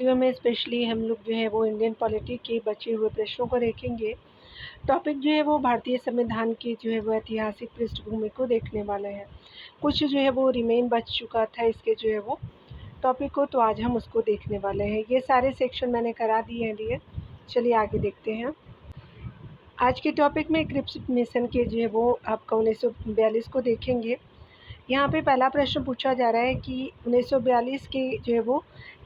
Video में specially हम लोग जो है वो इंडियन पॉलिटी के बचे हुए प्रश्नों को देखेंगे। टॉपिक जो है वो भारतीय संविधान की जो है वो ऐतिहासिक पृष्ठभूमि को देखने वाले हैं। कुछ जो है वो रिमेन बच चुका था इसके जो है वो टॉपिक को, तो आज हम उसको देखने वाले हैं। ये सारे सेक्शन मैंने करा दिए हैं डियर। चलिए आगे देखते हैं। आज के टॉपिक में क्रिप्स मिशन के जो है वो आपका 1942 को देखेंगे। यहाँ पे पहला प्रश्न पूछा जा रहा है कि 1942 के जो है वो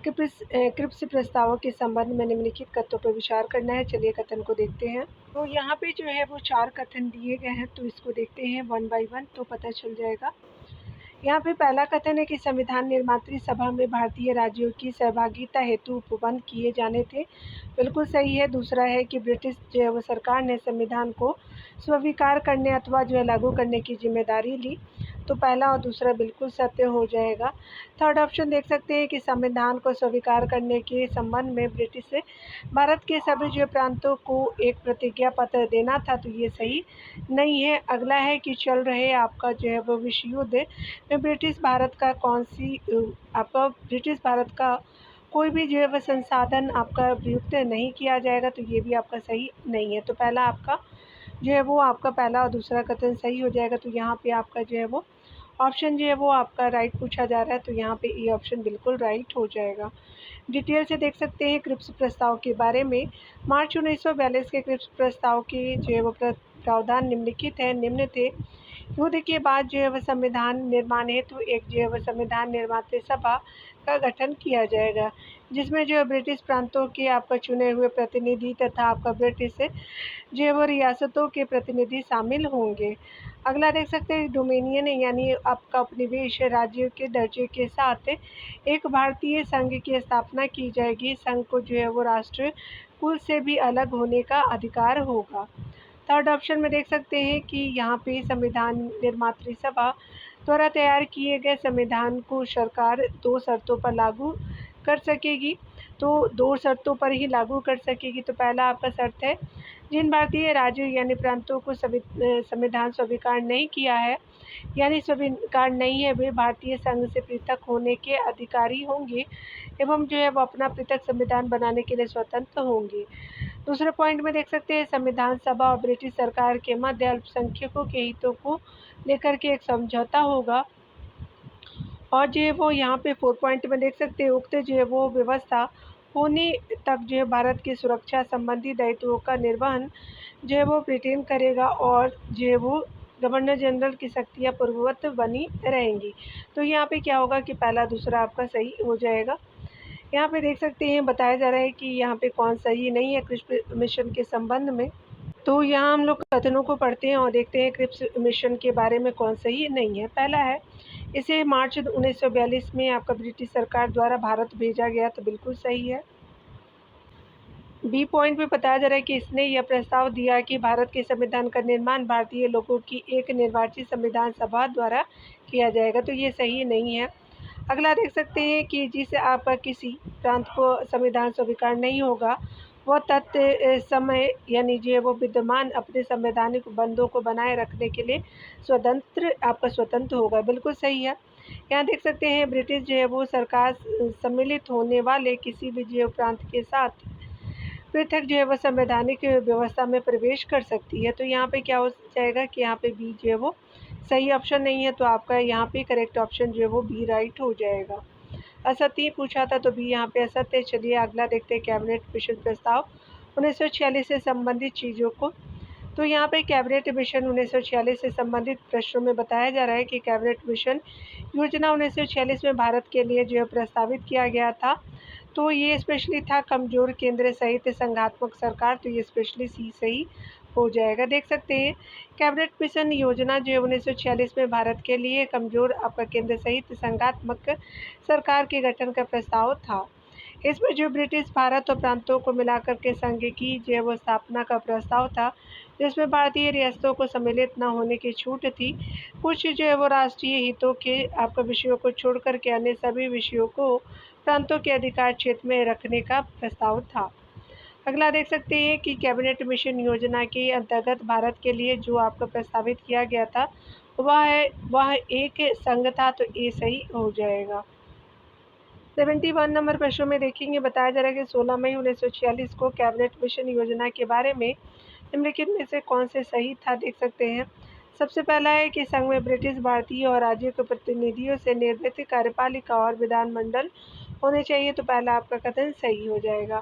क्रिप्स प्रस्तावों के संबंध में निम्नलिखित कथनों पर विचार करना है। चलिए कथन को देखते हैं। तो यहाँ पे जो है वो 4 कथन दिए गए हैं, तो इसको देखते हैं वन बाय वन, तो पता चल जाएगा। यहाँ पे पहला कथन है कि संविधान निर्मात्री सभा में भारतीय राज्यों की सहभागिता हेतु उपबंध किए जाने थे। बिल्कुल सही है। दूसरा है कि ब्रिटिश जो है वो सरकार ने संविधान को स्वीकार करने अथवा जो है लागू करने की जिम्मेदारी ली, तो पहला और दूसरा बिल्कुल सत्य हो जाएगा। थर्ड ऑप्शन देख सकते हैं कि संविधान को स्वीकार करने के संबंध में ब्रिटिश से भारत के सभी जो प्रांतों को एक प्रतिज्ञा पत्र देना था, तो ये सही नहीं है। अगला है कि चल रहे आपका जो है वो विश्व युद्ध में ब्रिटिश भारत का कोई भी जो है वह संसाधन आपका प्रयुक्त नहीं किया जाएगा, तो ये भी आपका सही नहीं है। तो पहला आपका जो है वो आपका पहला और दूसरा कथन सही हो जाएगा। तो यहाँ पे आपका जो है वो ऑप्शन जो है वो आपका राइट पूछा जा रहा है, तो यहाँ पे ये ऑप्शन बिल्कुल राइट हो जाएगा। डिटेल से देख सकते हैं क्रिप्स प्रस्ताव के बारे में। मार्च 1942 के क्रिप्स प्रस्ताव के जो है वो प्रावधान निम्नलिखित है, निम्न थे। युद्ध के बाद जो है वह संविधान निर्माण हेतु एक जो है वह संविधान निर्मात्री सभा का गठन किया जाएगा, जिसमें जो है ब्रिटिश प्रांतों के आपका चुने हुए प्रतिनिधि तथा आपका ब्रिटिश जो है वो रियासतों के प्रतिनिधि शामिल होंगे। अगला देख सकते हैं डोमिनियन यानी आपका उपनिवेश राज्यों के दर्जे के साथ एक भारतीय संघ की स्थापना की जाएगी। संघ को जो है वो राष्ट्र कुल से भी अलग होने का अधिकार होगा। थर्ड ऑप्शन में देख सकते हैं कि यहाँ पे संविधान निर्मात्री सभा द्वारा तैयार किए गए संविधान को सरकार 2 शर्तों पर लागू कर सकेगी, तो 2 शर्तों पर ही लागू कर सकेगी। तो पहला आपका शर्त है, जिन भारतीय राज्यों यानी प्रांतों को संविधान स्वीकार नहीं किया है यानी स्वीकार नहीं है, वे भारतीय संघ से पृथक होने के अधिकारी होंगे एवं जो है वो अपना पृथक संविधान बनाने के लिए स्वतंत्र होंगे। दूसरे पॉइंट में देख सकते हैं संविधान सभा और ब्रिटिश सरकार के मध्य अल्पसंख्यकों के हितों को लेकर के एक समझौता होगा। और जो है वो यहाँ पे 4 पॉइंट में देख सकते हैं उक्त जो है वो व्यवस्था होने तक जो है भारत की सुरक्षा संबंधी दायित्वों का निर्वहन जो है वो ब्रिटेन करेगा और जो है वो गवर्नर जनरल की शक्तियाँ पूर्ववत बनी रहेंगी। तो यहाँ पे क्या होगा कि पहला दूसरा आपका सही हो जाएगा। यहाँ पे देख सकते हैं बताया जा रहा है कि यहाँ पे कौन सही नहीं है क्रिप्स मिशन के संबंध में। तो यहाँ हम लोग कथनों को पढ़ते हैं और देखते हैं क्रिप्स मिशन के बारे में कौन सही नहीं है। पहला है, इसे मार्च 1942 में आपका ब्रिटिश सरकार द्वारा भारत भेजा गया, तो बिल्कुल सही है। बी पॉइंट में बताया जा रहा है कि इसने यह प्रस्ताव दिया कि भारत के संविधान का निर्माण भारतीय लोगों की एक निर्वाचित संविधान सभा द्वारा किया जाएगा, तो ये सही नहीं है। अगला देख सकते हैं कि जिस आपका किसी प्रांत को संविधान स्वीकार नहीं होगा, वह समय यानी जो है वो विद्यमान अपने संवैधानिक बंधों को बनाए रखने के लिए स्वतंत्र होगा, बिल्कुल सही है। यहाँ देख सकते हैं ब्रिटिश जो है वो सरकार सम्मिलित होने वाले किसी भी जो प्रांत के साथ पृथक जो है वो संवैधानिक व्यवस्था में प्रवेश कर सकती है। तो यहाँ पे क्या हो जाएगा कि यहाँ पे बी जो है वो सही ऑप्शन नहीं है, तो आपका यहाँ पे करेक्ट ऑप्शन जो है वो बी राइट हो जाएगा। असत्य पूछा था, तो बी यहाँ पे असत्य। चलिए अगला देखते हैं कैबिनेट मिशन प्रस्ताव 1946 से संबंधित चीज़ों को। तो यहाँ पे कैबिनेट मिशन 1946 से संबंधित प्रश्नों में बताया जा रहा है कि कैबिनेट मिशन योजना 1946 में भारत के लिए जो है प्रस्तावित किया गया था, तो ये स्पेशली था कमजोर केंद्र सहित संघात्मक सरकार, तो ये स्पेशली सी सही हो जाएगा। देख सकते हैं कैबिनेट मिशन योजना जो है 1946 में भारत के लिए कमजोर आपका केंद्र सहित संघात्मक सरकार के गठन का प्रस्ताव था। इसमें जो ब्रिटिश भारत और प्रांतों को मिलाकर के संघ की जो है वो स्थापना का प्रस्ताव था, जिसमें भारतीय रियासतों को सम्मिलित न होने की छूट थी। कुछ जो है वो राष्ट्रीय हितों के आपका विषयों को छोड़ कर के अन्य सभी विषयों को प्रांतों के अधिकार क्षेत्र में रखने का प्रस्ताव था। अगला देख सकते हैं कि कैबिनेट मिशन योजना के अंतर्गत भारत के लिए जो आपका प्रस्तावित किया गया था वह एक संघ था, तो ये सही हो जाएगा। 71 नंबर प्रश्न में देखेंगे, बताया जा रहा है कि 16 मई 1946 को कैबिनेट मिशन योजना के बारे में निम्नलिखित में से कौन से सही था। देख सकते हैं, सबसे पहला है कि संघ में ब्रिटिश, भारतीय और राज्यों के प्रतिनिधियों से निर्मित कार्यपालिका और विधानमंडल होने चाहिए, तो पहला आपका कथन सही हो जाएगा।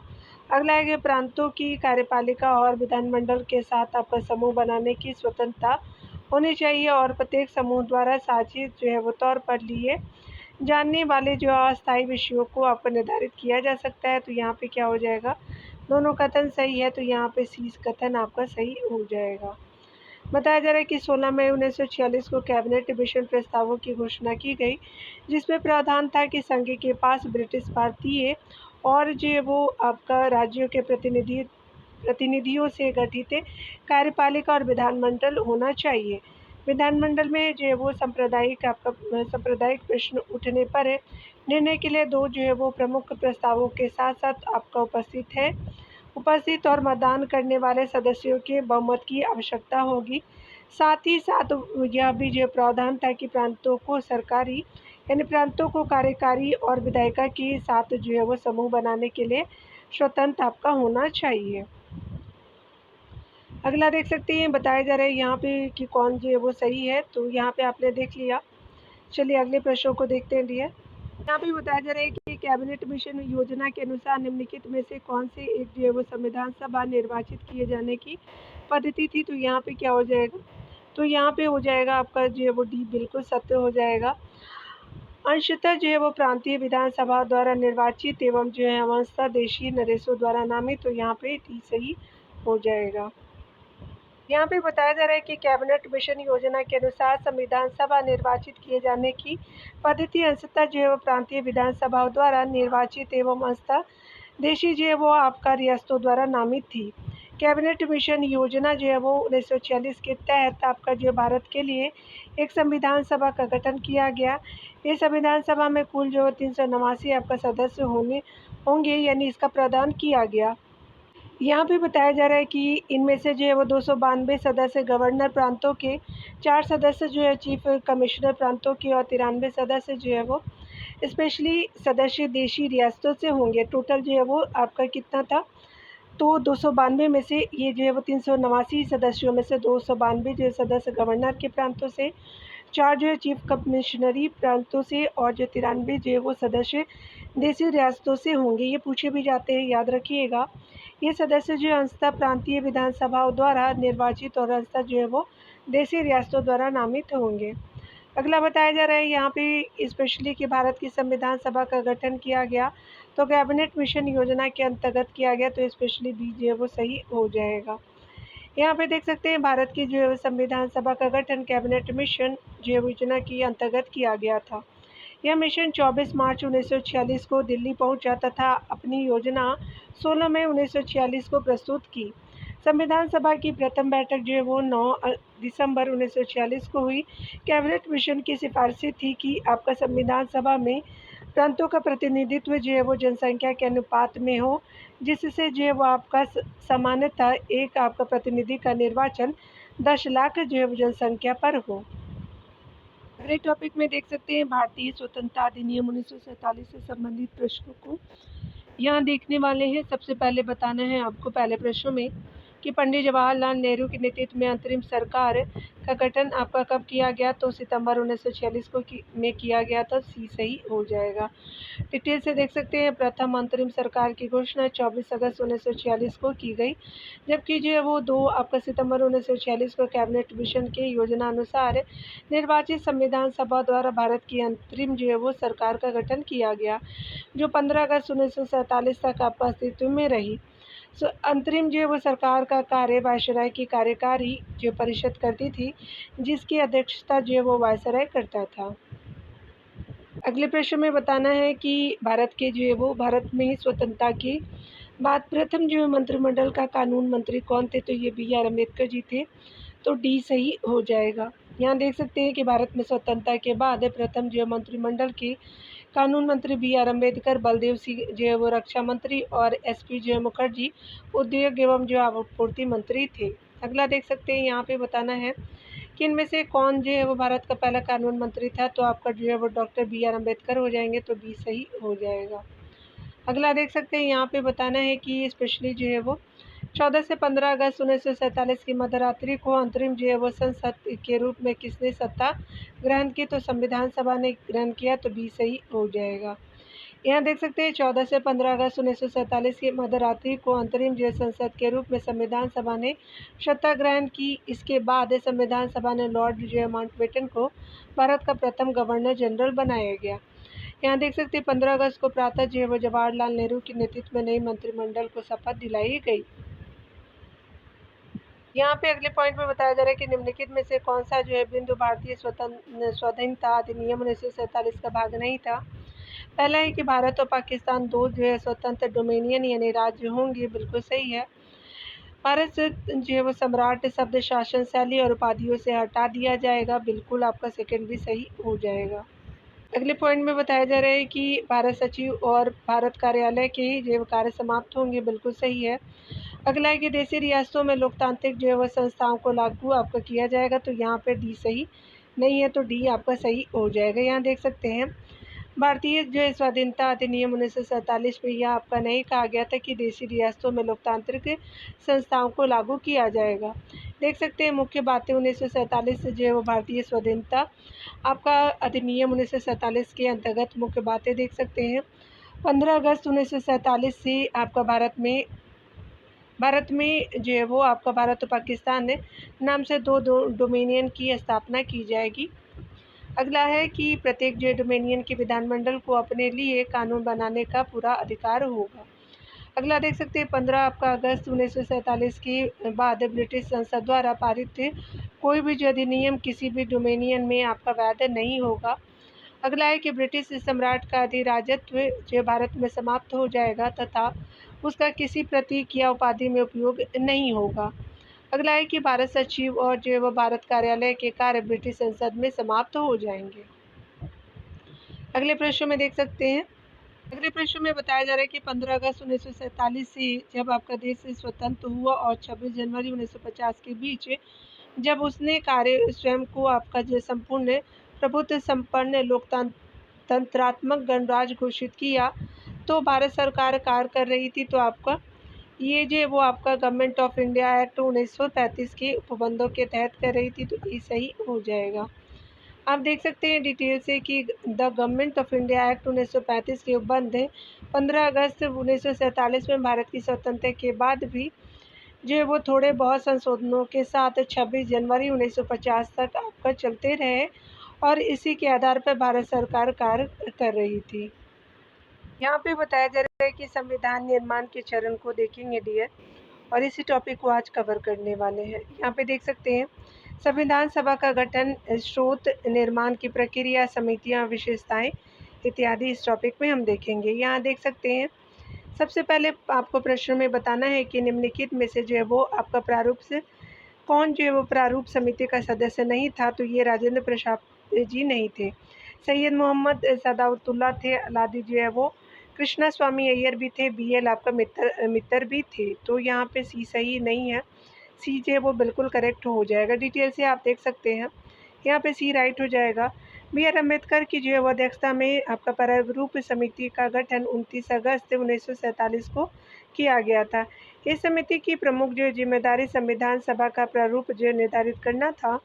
अगला है कि प्रांतों की कार्यपालिका और विधानमंडल के साथ आपका समूह बनाने की स्वतंत्रता होनी चाहिए और प्रत्येक समूह द्वारा साझी जो है वो तौर पर लिए जानने वाले जो अस्थायी विषयों को आपको निर्धारित किया जा सकता है, तो यहाँ पे क्या हो जाएगा, दोनों कथन सही है, तो यहाँ पे सी कथन आपका सही हो जाएगा। बताया जा रहा है कि 16 मई 1946 को कैबिनेट मिशन प्रस्तावों की घोषणा की गई, जिसमें प्रावधान था कि संघ के पास ब्रिटिश, भारतीय और जो वो आपका राज्यों के प्रतिनिधियों से गठित कार्यपालिका और विधानमंडल होना चाहिए। विधानमंडल में जो है वो सांप्रदायिक प्रश्न उठने पर निर्णय के लिए दो जो है वो प्रमुख प्रस्तावों के साथ साथ आपका उपस्थित और मतदान करने वाले सदस्यों के बहुमत की आवश्यकता होगी। साथ ही साथ यह भी जो प्रावधान था कि प्रांतों को सरकारी यानी प्रांतों को कार्यकारी और विधायिका के साथ जो है वो समूह बनाने के लिए स्वतंत्र आपका होना चाहिए। अगला देख सकते हैं, बताया जा रहा है यहाँ पे कि कौन जो है वो सही है, तो यहाँ पे आपने देख लिया। चलिए अगले प्रश्नों को देखते हैं डियर। यहाँ पे बताया जा रहा है कि कैबिनेट मिशन योजना के अनुसार निम्नलिखित में से कौन से एक जो है वो संविधान सभा निर्वाचित किए जाने की पद्धति थी, तो यहाँ पे क्या हो जाएगा, तो यहाँ पे हो जाएगा आपका जो है वो डी बिल्कुल सत्य हो जाएगा। अंशतः जो है वो प्रांतीय विधानसभा द्वारा निर्वाचित एवं जो है अंशतः देशीय नरेशों द्वारा नामित, तो यहाँ पे डी सही हो जाएगा। यहाँ पे बताया जा रहा है कि कैबिनेट मिशन योजना के अनुसार संविधान सभा निर्वाचित किए जाने की पद्धति अंशतः जो है वो प्रांतीय विधानसभाओं द्वारा निर्वाचित एवं अंशतः देशी जो है वो आपका रियासतों द्वारा नामित थी। कैबिनेट मिशन योजना जो है वो 1946 के तहत आपका जो भारत के लिए एक संविधान सभा का गठन किया गया। इस संविधान सभा में कुल जो 389 आपका सदस्य होंगे यानी इसका प्रावधान किया गया। यहाँ पे बताया जा रहा है कि इनमें से जो है वो 292 सदस्य गवर्नर प्रांतों के, 4 सदस्य जो है चीफ कमिश्नर प्रांतों के और 93 सदस्य जो है वो स्पेशली सदस्य देशी रियासतों से होंगे। टोटल जो है वो आपका कितना था, तो 292 में से ये जो है वो 389 सदस्यों में से 292 जो है सदस्य गवर्नर के प्रांतों से, 4 जो है चीफ कमिश्नरी प्रांतों से और जो 93 जो है वो सदस्य देशी रियासतों से होंगे। ये पूछे भी जाते हैं, याद रखिएगा। ये सदस्य जो है अंशतः प्रांतीय विधानसभाओं द्वारा निर्वाचित और अंशतः जो है वो देशी रियासतों द्वारा नामित होंगे। अगला बताया जा रहा है यहाँ पे स्पेशली कि भारत की संविधान सभा का गठन किया गया, तो कैबिनेट मिशन योजना के अंतर्गत किया गया, तो स्पेशली बी जो है वो सही हो जाएगा। यहाँ पे देख सकते हैं भारत की जो है संविधान सभा का गठन कैबिनेट मिशन जो योजना के अंतर्गत किया गया था। यह मिशन 24 मार्च 1946 को दिल्ली पहुंचा तथा अपनी योजना 16 मई 1946 को प्रस्तुत की। संविधान सभा की प्रथम बैठक जो है वो 9 दिसंबर 1946 को हुई। कैबिनेट मिशन की सिफारिशें थी कि आपका संविधान सभा में प्रांतों का प्रतिनिधित्व जो है वो जनसंख्या के अनुपात में हो, जिससे जो है वो आपका सामान्यतः एक आपका प्रतिनिधि का निर्वाचन 10 लाख जो है वो जनसंख्या पर हो। अगले टॉपिक में देख सकते हैं भारतीय स्वतंत्रता अधिनियम 1947 से संबंधित प्रश्नों को यहाँ देखने वाले हैं। सबसे पहले बताना है आपको पहले प्रश्न में कि पंडित जवाहरलाल नेहरू के नेतृत्व में अंतरिम सरकार का गठन आपका कब किया गया, तो सितंबर 1946 को में किया गया था, सी सही हो जाएगा। डिटेल से देख सकते हैं, प्रथम अंतरिम सरकार की घोषणा 24 अगस्त 1946 को की गई, जबकि जो है वो 2 आपका सितंबर 1946 को कैबिनेट मिशन के योजना अनुसार निर्वाचित संविधान सभा द्वारा भारत की अंतरिम जो है वो सरकार का गठन किया गया, जो 15 अगस्त 1947 तक आपका अस्तित्व में रही। अंतरिम जो है वो सरकार का कार्य वायसराय की कार्यकारी जो परिषद करती थी, जिसकी अध्यक्षता जो है वो वायसराय करता था। अगले प्रश्न में बताना है कि भारत में ही स्वतंत्रता के बाद प्रथम जो है मंत्रिमंडल का कानून मंत्री कौन थे, तो ये BR अम्बेडकर जी थे, तो डी सही हो जाएगा। यहाँ देख सकते हैं कि भारत में स्वतंत्रता के बाद प्रथम जो है मंत्रिमंडल के कानून मंत्री BR अम्बेडकर, बलदेव सिंह जो है वो रक्षा मंत्री और SP जो है मुखर्जी उद्योग एवं जो आपूर्ति मंत्री थे। अगला देख सकते हैं, यहाँ पे बताना है कि इनमें से कौन जो है वो भारत का पहला कानून मंत्री था, तो आपका जो है वो डॉक्टर बी आर अम्बेडकर हो जाएंगे, तो बी सही हो जाएगा। अगला देख सकते हैं, यहाँ पे बताना है कि स्पेशली जो है वो 14 से 15 अगस्त 1947 की मध्यरात्रि को अंतरिम जो है वो संसद के रूप में किसने सत्ता ग्रहण की, तो संविधान सभा ने ग्रहण किया, तो बी सही हो जाएगा। यहाँ देख सकते हैं 14 से 15 अगस्त 1947 की मध्यरात्रि को अंतरिम जो संसद के रूप में संविधान सभा ने सत्ता ग्रहण की। इसके बाद संविधान सभा ने लॉर्ड जो माउंटबेटन को भारत का प्रथम गवर्नर जनरल बनाया गया। यहाँ देख सकते हैं 15 अगस्त को प्रातः जो है वो जवाहरलाल नेहरू के नेतृत्व में नई मंत्रिमंडल को शपथ दिलाई गई। यहाँ पे अगले पॉइंट में बताया जा रहा है कि निम्नलिखित में से कौन सा जो है बिंदु भारतीय स्वाधीनता अधिनियम 1947 का भाग नहीं था। पहला है कि भारत और पाकिस्तान दो जो है स्वतंत्र डोमिनियन यानी राज्य होंगे, बिल्कुल सही है। भारत से जो है वो सम्राट शब्द शासन शैली और उपाधियों से हटा दिया जाएगा, बिल्कुल आपका सेकंड भी सही हो जाएगा। अगले पॉइंट में बताया जा रहा है कि भारत सचिव और भारत कार्यालय के जो है कार्य समाप्त होंगे, बिल्कुल सही है। अगला है कि देशी रियासतों में लोकतांत्रिक जो है वह संस्थाओं को लागू आपका किया जाएगा, तो यहाँ पे डी सही नहीं है, तो डी आपका सही हो जाएगा। यहाँ देख सकते हैं भारतीय जो है स्वाधीनता अधिनियम 1947 में यह आपका नहीं कहा गया था कि देशी रियासतों में लोकतांत्रिक संस्थाओं को लागू किया जाएगा। देख सकते हैं मुख्य बातें 1947 से जो है वो भारतीय स्वाधीनता आपका अधिनियम 1947 के अंतर्गत मुख्य बातें देख सकते हैं। 15 अगस्त 1947 से आपका भारत में जो है वो आपका भारत और पाकिस्तान नाम से दो डोमिनियन की स्थापना की जाएगी। अगला है कि प्रत्येक जो डोमिनियन के विधानमंडल को अपने लिए कानून बनाने का पूरा अधिकार होगा। अगला देख सकते हैं 15 आपका अगस्त 1947 के बाद ब्रिटिश संसद द्वारा पारित कोई भी जो अधिनियम किसी भी डोमिनियन में आपका वैध नहीं होगा। अगला है कि ब्रिटिश सम्राट का अधिराजत्व जो भारत में समाप्त हो जाएगा तथा उसका किसी प्रतीक या उपाधि में उपयोग नहीं होगा। अगला है कि भारत सचिव और जो है वह भारत कार्यालय के कार्य ब्रिटिश संसद में समाप्त हो जाएंगे। अगले प्रश्न में देख सकते हैं, अगले प्रश्न में बताया जा रहा है कि 15 अगस्त 1947 से जब आपका देश स्वतंत्र हुआ और 26 जनवरी 1950 के बीच जब उसने कार्य स्वयं को आपका जो संपूर्ण प्रभुत्व संपन्न लोकतंत्रात्मक गणराज्य घोषित किया, तो भारत सरकार कार्य कर रही थी, तो आपका ये जो वो आपका गवर्नमेंट ऑफ इंडिया एक्ट 1935 के उपबंधों के तहत कर रही थी, तो ये सही हो जाएगा। आप देख सकते हैं डिटेल से कि the government of India act 1935 के उपबंध 15 अगस्त 1947 में भारत की स्वतंत्रता के बाद भी जो है वो थोड़े बहुत संशोधनों के साथ 26 जनवरी 1950 तक आपका चलते रहे और इसी के आधार पर भारत सरकार कार्य कर रही थी। यहाँ पे बताया जा रहा है कि संविधान निर्माण के चरण को देखेंगे डियर, और इसी टॉपिक को आज कवर करने वाले हैं। यहाँ पे देख सकते हैं संविधान सभा का गठन, स्रोत, निर्माण की प्रक्रिया, समितियाँ, विशेषताएं इत्यादि इस टॉपिक में हम देखेंगे। यहाँ देख सकते हैं सबसे पहले आपको प्रश्न में बताना है कि निम्नलिखित में से जो है वो आपका प्रारूप से कौन जो है वो प्रारूप समिति का सदस्य नहीं था, तो ये राजेंद्र प्रसाद जी नहीं थे। सैयद मोहम्मद सदाउतुल्ला थे, अलादी जो है वो कृष्णा स्वामी अय्यर भी थे, BL आपका मित्र भी थे, तो यहाँ पे सी सही नहीं है, सी जो है वो बिल्कुल करेक्ट हो जाएगा। डिटेल से आप देख सकते हैं, यहाँ पे सी राइट हो जाएगा। BR अम्बेडकर की जो है वो अध्यक्षता में आपका प्रारूप समिति का गठन 29 अगस्त 1947 को किया गया था। इस समिति की प्रमुख जो जिम्मेदारी संविधान सभा का प्रारूप जो निर्धारित करना था।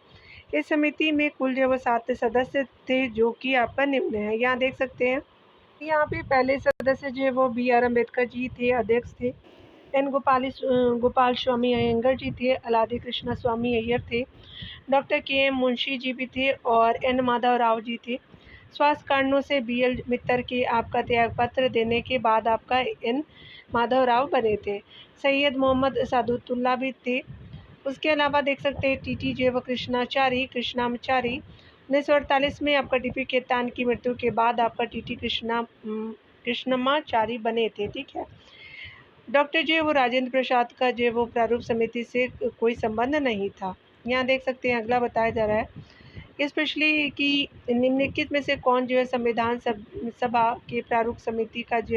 इस समिति में कुल जो वो 7 सदस्य थे, जो कि आपका निम्न है। यहाँ देख सकते हैं, यहाँ पे पहले सदस्य जो है वो BR अम्बेडकर जी थे, अध्यक्ष थे। गोपाल स्वामी अयंगर जी थे, अलादी कृष्णा स्वामी अय्यर थे, डॉक्टर KM मुंशी जी भी थे और N माधव राव जी थे। स्वास्थ्य कारणों से BL मित्तर के आपका त्यागपत्र देने के बाद आपका N माधव राव बने थे। सैयद मोहम्मद सादुतुल्ला भी थे। उसके अलावा देख सकते हैं TT जो वो कृष्णामाचारी 1948 में आपका DP केतान की मृत्यु के बाद आपका TT कृष्णमाचारी बने थे, ठीक है। डॉक्टर जो है वो राजेंद्र प्रसाद का जो है वो प्रारूप समिति से कोई संबंध नहीं था। यहाँ देख सकते हैं अगला बताया जा रहा है स्पेशली कि निम्नलिखित में से कौन जो है संविधान सभा के प्रारूप समिति का जो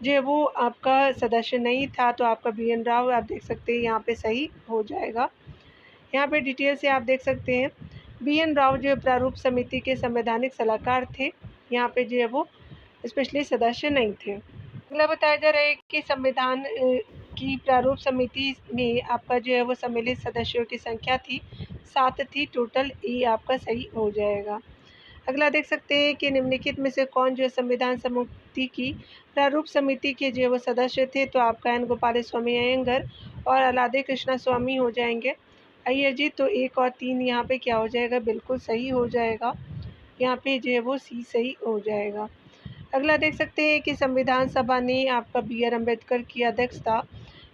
है वो आपका सदस्य नहीं था, तो आपका BN राव आप देख सकते हैं यहाँ पे सही हो जाएगा। यहाँ पे डिटेल से आप देख सकते हैं। BN राव जो है प्रारूप समिति के संवैधानिक सलाहकार थे, यहाँ पे जो है वो स्पेशली सदस्य नहीं थे। अगला बताया जा रहा है कि संविधान की प्रारूप समिति में आपका जो है वो सम्मिलित सदस्यों की संख्या थी 7 थी टोटल, ये आपका सही हो जाएगा। अगला देख सकते हैं कि निम्नलिखित में से कौन जो है संविधान समिति की प्रारूप समिति के जो है वो सदस्य थे, तो आपका एन गोपाल स्वामी अयंगर और अलादे कृष्णा स्वामी हो जाएंगे। आइए जी, तो 1 और 3 यहाँ पे क्या हो जाएगा, बिल्कुल सही हो जाएगा। यहाँ पे जो है वो सी सही हो जाएगा। अगला देख सकते हैं कि संविधान सभा ने आपका BR अम्बेडकर की अध्यक्षता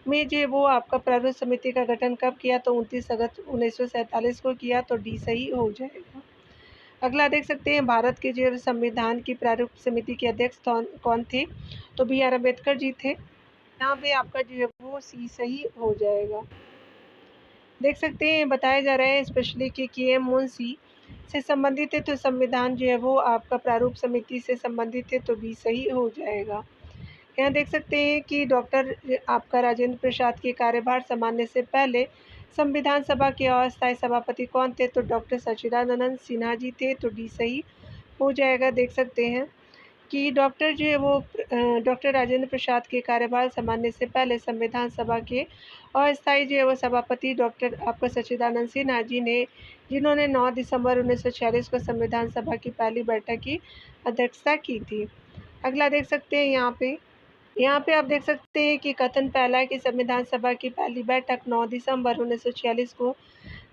में जो वो आपका प्रारूप समिति का गठन कब किया, तो 29 अगस्त 1947 को किया, तो डी सही हो जाएगा। अगला देख सकते हैं भारत के जो संविधान की प्रारूप समिति के अध्यक्ष कौन थे, तो BR अम्बेडकर जी थे। यहाँ पे आपका जो है वो सी सही हो जाएगा। देख सकते हैं बताया जा रहा है स्पेशली कि KM मुंशी से संबंधित है, तो संविधान जो है वो आपका प्रारूप समिति से संबंधित है, तो बी सही हो जाएगा। यहाँ देख सकते हैं कि डॉक्टर आपका राजेंद्र प्रसाद के कार्यभार संभालने से पहले संविधान सभा के अस्थायी सभापति कौन थे, तो डॉक्टर सच्चिदानंद सिन्हा जी थे, तो डी सही हो जाएगा। देख सकते हैं कि डॉक्टर जो है वो डॉक्टर राजेंद्र प्रसाद के कार्यभार संभालने से पहले संविधान सभा के अस्थायी जो है वो सभापति डॉक्टर आपका सच्चिदानंद सिन्हा जी ने, जिन्होंने 9 दिसंबर 1946 को संविधान सभा की पहली बैठक की अध्यक्षता की थी। अगला देख सकते हैं यहाँ पे आप देख सकते हैं कि कथन पहला है कि संविधान सभा की पहली बैठक 9 दिसंबर 1946 को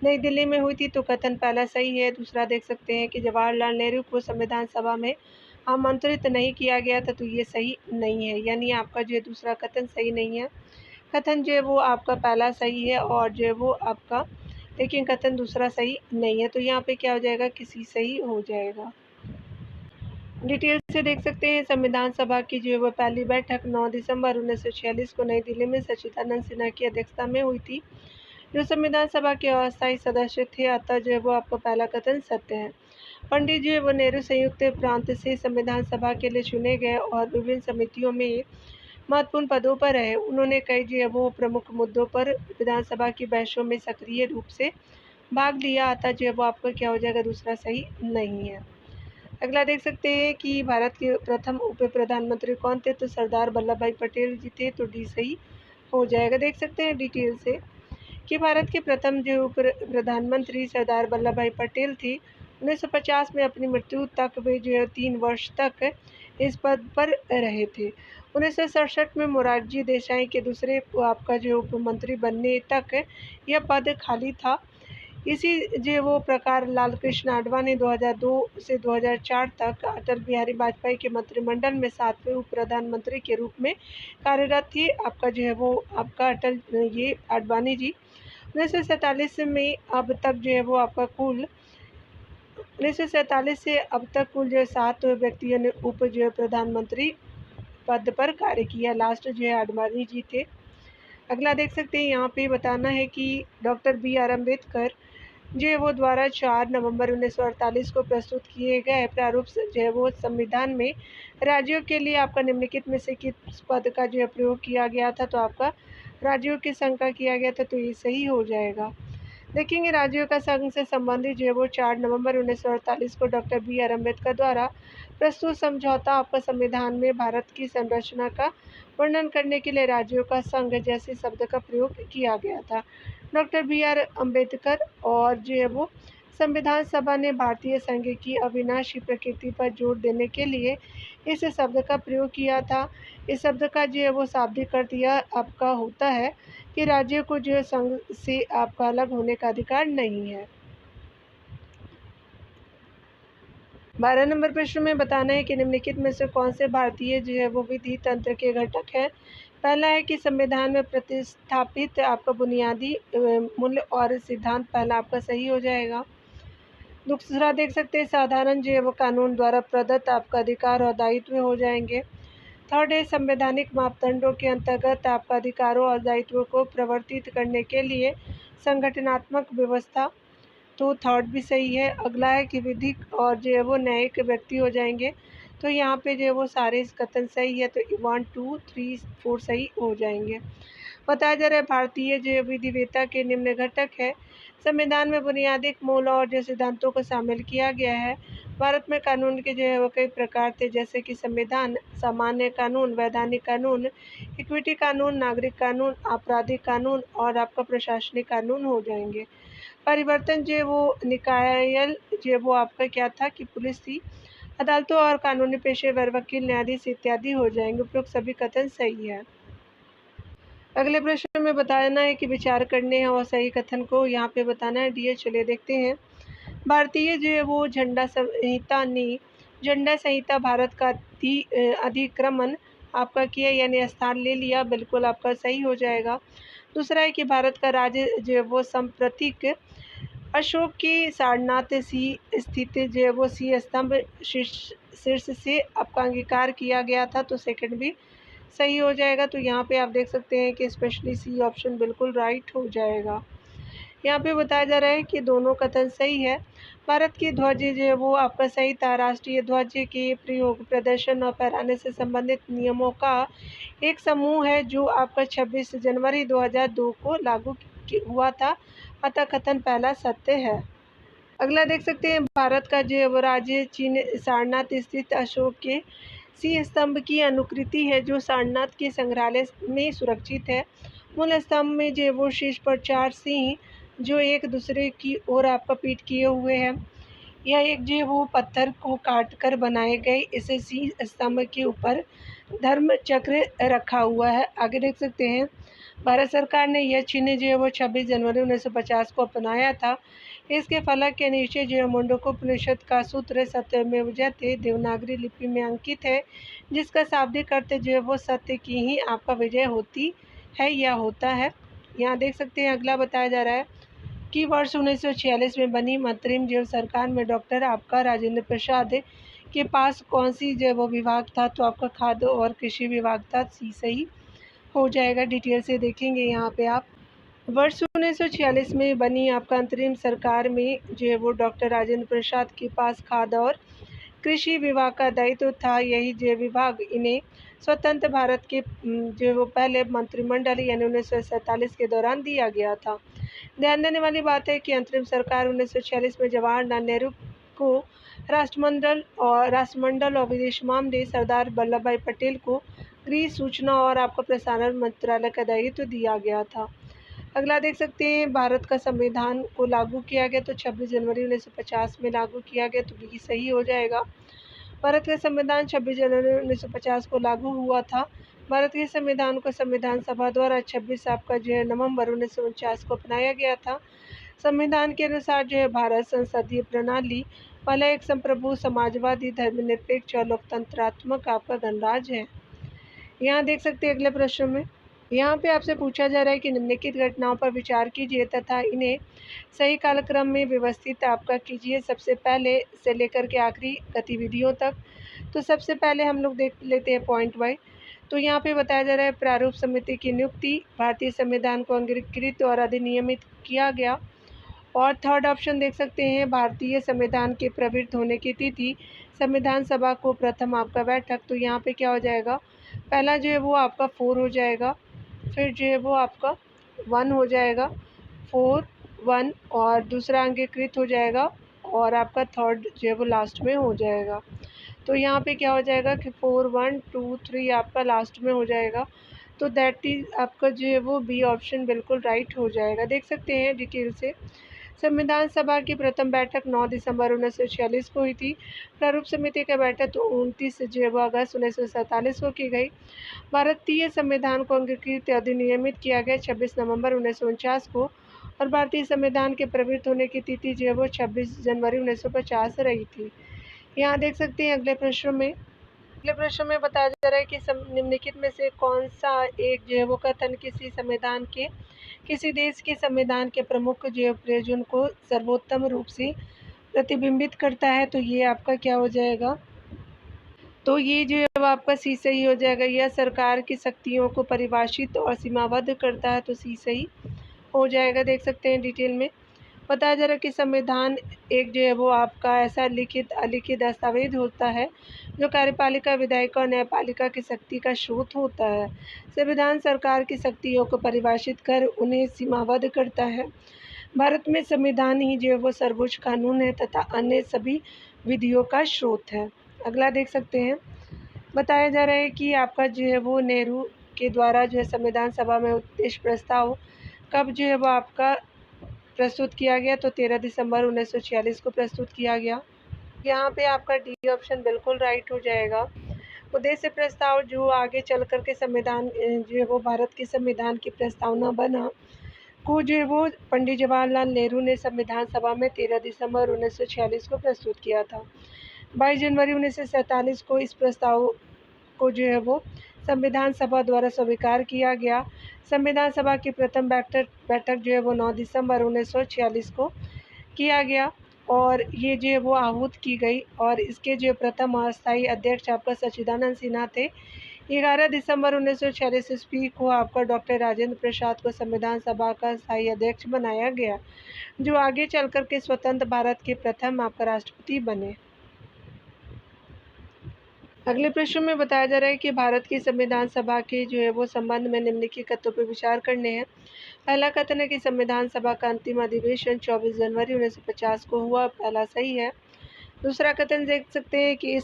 नई दिल्ली में हुई थी, तो कथन पहला सही है। दूसरा देख सकते हैं कि जवाहरलाल नेहरू को संविधान सभा में आमंत्रित नहीं किया गया था, तो ये सही नहीं है, यानी आपका जो है दूसरा कथन सही नहीं है। कथन जो है वो आपका पहला सही है और जो है वो आपका, लेकिन कथन दूसरा सही नहीं है, तो यहाँ पे क्या हो जाएगा, किसी सही हो जाएगा। डिटेल से देख सकते हैं संविधान सभा की जो है वो पहली बैठक 9 दिसंबर 1946 को नई दिल्ली में सच्चिदानंद सिन्हा की अध्यक्षता में हुई थी, जो संविधान सभा के अस्थायी सदस्य थे, अतः जो है वो आपका पहला कथन सत्य है। पंडित जो है वो नेहरू संयुक्त प्रांत से संविधान सभा के लिए चुने गए और विभिन्न समितियों में महत्वपूर्ण पदों पर रहे। उन्होंने कई जो है वो प्रमुख मुद्दों पर विधानसभा की बहसों में सक्रिय रूप से भाग लिया, अतः जो है वो आपका क्या हो जाएगा, दूसरा सही नहीं है। अगला देख सकते हैं कि भारत के प्रथम उप प्रधानमंत्री कौन थे, तो सरदार वल्लभ भाई पटेल जी थे, तो डी सही हो जाएगा। देख सकते हैं डिटेल से कि भारत के प्रथम जो उप प्रधानमंत्री सरदार वल्लभ भाई पटेल थी, 1950 में अपनी मृत्यु तक वे जो है 3 वर्ष तक इस पद पर रहे थे। 1967 में मोरारजी देसाई के दूसरे आपका जो उप मंत्री बनने तक यह पद खाली था। इसी जो वो प्रकार लाल कृष्ण आडवाणी 2002 से 2004 तक अटल बिहारी वाजपेयी के मंत्रिमंडल में 7वें उप प्रधानमंत्री के रूप में कार्यरत थी। आपका जो है वो आपका अटल ये आडवाणी जी 1947 में अब तक जो है वो आपका कुल 1947 से अब तक कुल जो है 7 व्यक्तियों ने उप जो है प्रधानमंत्री पद पर कार्य किया। लास्ट जो है आडवाणी जी थे। अगला देख सकते हैं यहाँ पे बताना है कि डॉक्टर BR अम्बेडकर जो है वो द्वारा 4 नवंबर 1948 को प्रस्तुत किए गए प्रारूप जो है वो संविधान में राज्यों के लिए आपका निम्नलिखित में से किस पद का जो है प्रयोग किया गया था, तो आपका राज्यों के संघ का किया गया था, तो ये सही हो जाएगा। देखेंगे राज्यों का संघ से संबंधित जो है वो 4 नवंबर 1948 को डॉक्टर BR अम्बेडकर द्वारा प्रस्तुत समझौता आपका संविधान में भारत की संरचना का वर्णन करने के लिए राज्यों का संघ जैसे शब्द का प्रयोग किया गया था। डॉक्टर BR अम्बेडकर और जो है वो संविधान सभा ने भारतीय संघ की अविनाशी प्रकृति पर जोर देने के लिए इस शब्द का प्रयोग किया था। इस शब्द का जो है वो शाब्दिक अर्थ यह आपका होता है कि राज्य को जो है संघ से आपका अलग होने का अधिकार नहीं है। 12 नंबर प्रश्न में बताना है कि निम्नलिखित में से कौन से भारतीय जो है वो विधि तंत्र के घटक हैं। पहला है कि संविधान में प्रतिस्थापित आपका बुनियादी मूल्य और सिद्धांत, पहला आपका सही हो जाएगा। दूसरा देख सकते हैं साधारण जो है वो कानून द्वारा प्रदत्त आपका अधिकार और दायित्व हो जाएंगे। थर्ड है संवैधानिक मापदंडों के अंतर्गत आपका अधिकारों और दायित्वों को प्रवर्तित करने के लिए संगठनात्मक व्यवस्था, तो थर्ड भी सही है। अगला है कि विधिक और जो है वो न्यायिक व्यक्ति हो जाएंगे। तो यहाँ पे जो है वो सारे कथन सही है, तो 1 2 3 4 सही हो जाएंगे। बताया जा रहा है भारतीय जो विधिवेता के निम्न घटक है। संविधान में बुनियादी मूल और जो सिद्धांतों को शामिल किया गया है। भारत में कानून के जो है वो कई प्रकार थे, जैसे कि संविधान, सामान्य कानून, वैधानिक कानून, इक्विटी कानून, नागरिक कानून, आपराधिक कानून और आपका प्रशासनिक कानून हो जाएंगे। परिवर्तन जो है वो निकायल जो है वो आपका क्या था कि पुलिस थी, अदालतों और कानूनी पेशेवर, वकील, न्यायाधीश इत्यादि हो जाएंगे। उपयुक्त सभी कथन सही है। अगले प्रश्न में बताना है कि विचार करने हैं और सही कथन को यहाँ पे बताना है। डियर चलिए देखते हैं। भारतीय जो है वो झंडा संहिता भारत का अधिक्रमण आपका किया, यानी स्थान ले लिया, बिल्कुल आपका सही हो जाएगा। दूसरा है कि भारत का राज्य जो है वो संप्रतीक अशोक की सारनाथ सी स्थित जो है वो सी स्तंभ शीर्ष से आपका अंगीकार किया गया था, तो सेकंड भी सही हो जाएगा। तो यहाँ पे आप देख सकते हैं कि स्पेशली सी ऑप्शन बिल्कुल राइट हो जाएगा। यहाँ पे बताया जा रहा है कि दोनों कथन सही है। भारत की ध्वज जो है वो आपका सही था। राष्ट्रीय ध्वज के प्रयोग, प्रदर्शन और फहराने से संबंधित नियमों का एक समूह है जो आपका 26 जनवरी 2002 को लागू हुआ था, अतः कथन पहला सत्य है। अगला देख सकते हैं, भारत का जो है वो राज्य चीन सारनाथ स्थित अशोक के सी स्तंभ की अनुकृति है, जो सारनाथ के संग्रहालय में सुरक्षित है। मूल स्तंभ में जो है वो शीर्ष पर 4 सिंह जो एक दूसरे की ओर आपका पीठ किए हुए हैं। यह एक जो है वो पत्थर को काट कर बनाए गए इस सी स्तंभ के ऊपर धर्म चक्र रखा हुआ है। आगे देख सकते हैं, भारत सरकार ने यह चिन्ह जो है वो 26 जनवरी 1950 को अपनाया था। इसके फलक के नीचे जो है मुंडकोपनिषद का सूत्र सत्यमेव जयते देवनागरी लिपि में अंकित है, जिसका शाब्दिक अर्थ जो है वो सत्य की ही आपका विजय होती है या होता है। यहाँ देख सकते हैं, अगला बताया जा रहा है कि वर्ष 1946 में बनी अंतरिम जो सरकार में डॉक्टर आपका राजेंद्र प्रसाद के पास कौन सी जो वो विभाग था, तो आपका खाद्य और कृषि विभाग था। सी सही हो जाएगा। डिटेल से देखेंगे यहाँ पे आप। वर्ष 1946 में बनी आपका अंतरिम सरकार में जो है वो डॉक्टर राजेंद्र प्रसाद के पास खाद्य और कृषि विभाग का दायित्व था। यही जो विभाग इन्हें स्वतंत्र भारत के जो है वो पहले मंत्रिमंडल यानी 1947 के दौरान दिया गया था। ध्यान देने वाली बात है कि अंतरिम सरकार 1946 में जवाहरलाल नेहरू को राष्ट्रमंडल और विदेश मामले, सरदार वल्लभ भाई पटेल को गृह, सूचना और आपका प्रसारण मंत्रालय का दायित्व दिया गया था। अगला देख सकते हैं, भारत का संविधान को लागू किया गया, तो 26 जनवरी 1950 में लागू किया गया, तो बी सही हो जाएगा। भारत का संविधान 26 जनवरी 1950 को लागू हुआ था। भारत के संविधान को संविधान सभा द्वारा 26 आपका जो है नवंबर 1949 को अपनाया गया था। संविधान के अनुसार जो है भारत संसदीय प्रणाली वाला एक संप्रभु, समाजवादी, धर्मनिरपेक्ष और लोकतंत्रात्मक आपका गणराज्य है। यहाँ देख सकते हैं अगले प्रश्न में, यहाँ पे आपसे पूछा जा रहा है कि निम्नलिखित घटनाओं पर विचार कीजिए तथा इन्हें सही कालक्रम में व्यवस्थित आपका कीजिए, सबसे पहले से लेकर के आखिरी गतिविधियों तक। तो सबसे पहले हम लोग देख लेते हैं पॉइंट वाइज। तो यहाँ पे बताया जा रहा है प्रारूप समिति की नियुक्ति, भारतीय संविधान को अंगीकृत और अधिनियमित किया गया। और थर्ड ऑप्शन देख सकते हैं, भारतीय संविधान के प्रवृत्त होने की तिथि, संविधान सभा को प्रथम आपका बैठक। तो यहाँ पे क्या हो जाएगा, पहला जो है वो आपका 4 हो जाएगा, फिर जो है वो आपका 1 हो जाएगा, 4 1, और दूसरा अंगीकृत हो जाएगा, और आपका थर्ड जो है वो लास्ट में हो जाएगा। तो यहाँ पे क्या हो जाएगा कि 4 1 2 3 आपका लास्ट में हो जाएगा। तो दैट इज आपका जो है वो बी ऑप्शन बिल्कुल राइट हो जाएगा। देख सकते हैं डिटेल से, संविधान सभा की प्रथम बैठक 9 दिसंबर 1946 को हुई थी। प्रारूप समिति का बैठक 29 अगस्त 1947 को की गई। भारतीय संविधान को अंगीकृत अधिनियमित किया गया 26 नवंबर 1949 को, और भारतीय संविधान के प्रवृत्त होने की तिथि जो है वो 26 जनवरी 1950 रही थी। यहाँ देख सकते हैं अगले प्रश्न में बताया जा रहा है कि निम्नलिखित में से कौन सा एक जो है वो कथन किसी देश के संविधान के प्रमुख जो प्रयोजन को सर्वोत्तम रूप से प्रतिबिंबित करता है। तो ये आपका क्या हो जाएगा, तो ये जो है वो आपका सी सही हो जाएगा। यह सरकार की शक्तियों को परिभाषित और सीमाबद्ध करता है, तो सी सही हो जाएगा। देख सकते हैं डिटेल में। बताया जा रहा है कि संविधान एक जो है वो आपका ऐसा लिखित अलिखित दस्तावेज होता है जो कार्यपालिका, विधायिका और न्यायपालिका की शक्ति का स्रोत होता है। संविधान सरकार की शक्तियों को परिभाषित कर उन्हें सीमाबद्ध करता है। भारत में संविधान ही जो है वो सर्वोच्च कानून है तथा अन्य सभी विधियों का स्रोत है। अगला देख सकते हैं। बताया जा रहा है कि आपका जो है वो नेहरू के द्वारा जो है संविधान सभा में उद्देश्य प्रस्ताव कब जो है वो आपका प्रस्तुत किया गया, तो 13 दिसंबर 1946 को प्रस्तुत किया गया। यहाँ पे आपका डी ऑप्शन बिल्कुल राइट हो जाएगा। उद्देश्य प्रस्ताव जो आगे चल कर के संविधान जो है वो भारत के संविधान की प्रस्तावना बना को जो है वो पंडित जवाहरलाल नेहरू ने संविधान सभा में 13 दिसंबर 1946 को प्रस्तुत किया था। 22 जनवरी 1947 को इस प्रस्ताव को जो है वो संविधान सभा द्वारा स्वीकार किया गया। संविधान सभा की प्रथम बैठक जो है वो 9 दिसंबर 1946 को किया गया और ये जो है वो आहूत की गई और इसके जो प्रथम अस्थायी अध्यक्ष आपका सच्चिदानंद सिन्हा थे। 11 दिसंबर 1946 ईस्वी को आपका डॉक्टर राजेंद्र प्रसाद को संविधान सभा का स्थायी अध्यक्ष बनाया गया, जो आगे चल कर के स्वतंत्र भारत के प्रथम आपका राष्ट्रपति बने। अगले प्रश्न में बताया जा रहा है कि भारत की संविधान सभा के जो है वो संबंध में निम्नलिखित कथनों पर विचार करने हैं। पहला कथन है कि संविधान सभा का अंतिम अधिवेशन 24 जनवरी 1950 को हुआ, पहला सही है। दूसरा कथन देख सकते हैं कि